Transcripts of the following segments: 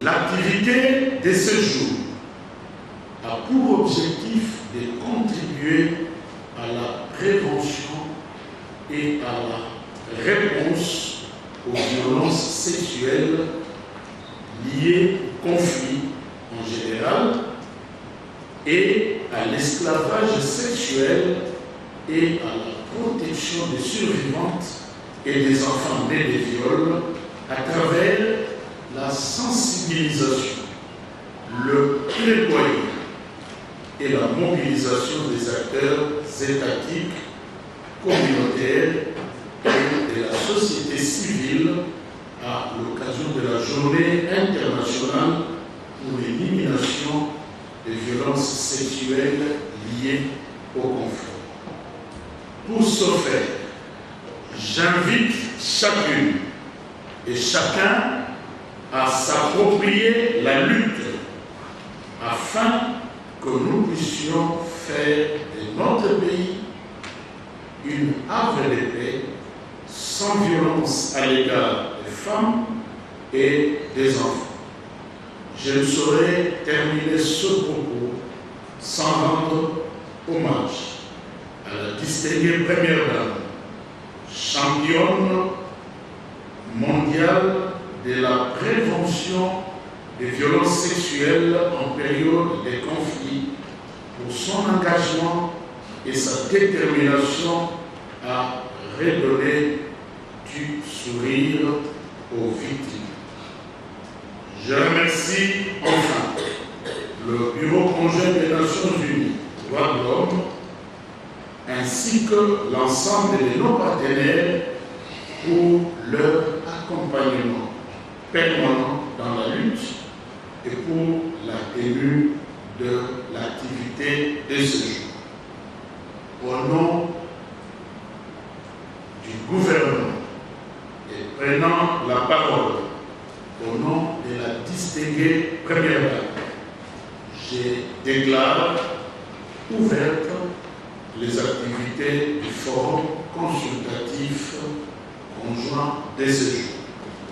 L'activité de ce jour a pour objectif de contribuer à la prévention et à la réponse aux violences sexuelles liées au conflit en général et à l'esclavage sexuel et à la protection des survivantes et des enfants nés des viols à travers la sensibilisation, le plaidoyer et la mobilisation des acteurs étatiques, communautaires et de la société civile à l'occasion de la Journée internationale pour l'élimination des violences sexuelles liées au conflit. Pour ce faire, j'invite chacune et chacun à s'approprier la lutte afin que nous puissions faire de notre pays une havre de paix sans violence à l'égard des femmes et des enfants. Je ne saurais terminer ce propos sans rendre hommage à la distinguée première dame, championne mondiale de la prévention des violences sexuelles en période de conflit, pour son engagement et sa détermination à redonner du sourire aux victimes. Je remercie enfin le Bureau conjoint des Nations Unies, droits de l'homme, ainsi que l'ensemble de nos partenaires pour leur accompagnement permanent dans la lutte et pour la tenue de l'activité de ce jour. Au nom du gouvernement et prenant la parole au nom de la distinguée première dame, je déclare ouvertes les activités du forum consultatif conjoint de ce jour.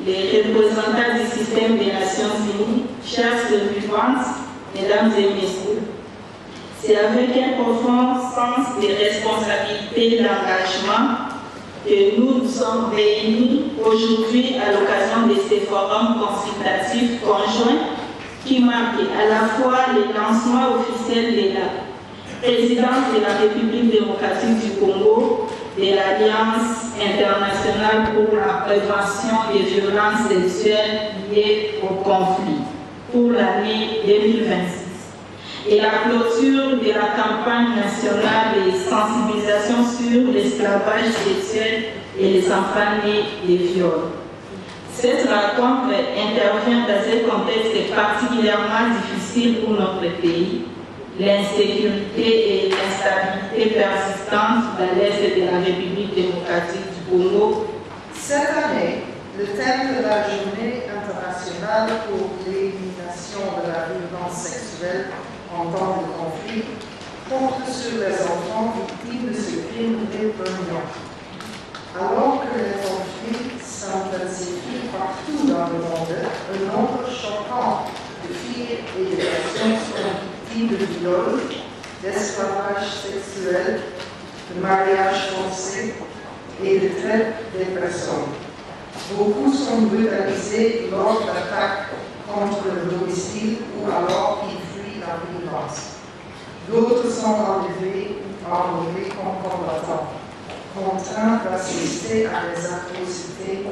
Les représentants du système des Nations Unies, chers survivantes, mesdames et messieurs, c'est avec un profond sens de responsabilité et d'engagement que nous nous sommes réunis aujourd'hui à l'occasion de ces forums consultatifs conjoints qui marquent à la fois le lancement officiel de la présidence de la République démocratique du Congo, de l'Alliance internationale pour la prévention des violences sexuelles liées au conflit pour l'année 2026 et la clôture de la campagne nationale de sensibilisation sur l'esclavage sexuel et les enfants nés des viols. Cette rencontre intervient dans un contexte particulièrement difficile pour notre pays, l'insécurité et l'instabilité persistantes dans l'Est de la République démocratique du Congo. Cette année, le thème de la Journée internationale pour l'élimination de la violence sexuelle en temps de conflit porte sur les enfants victimes de ce crime répugnant. Alors que les conflits s'intensifient partout dans le monde, un nombre choquant de filles et de personnes sont victimes de viols, d'esclavage sexuel, de mariage forcé et de traite des personnes. Beaucoup sont brutalisés lors d'attaques contre le domicile ou alors ils fuient la violence. D'autres sont enlevés ou enlevés comme combattants, contraints d'assister à des atrocités,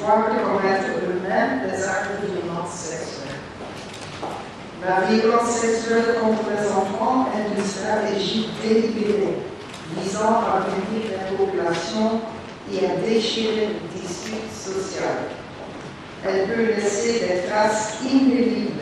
voire de commettre eux-mêmes des actes de violence sexuelle. La violence sexuelle contre les enfants est une stratégie délibérée visant à punir les populations et à déchirer le tissu social. Elle peut laisser des traces indélébiles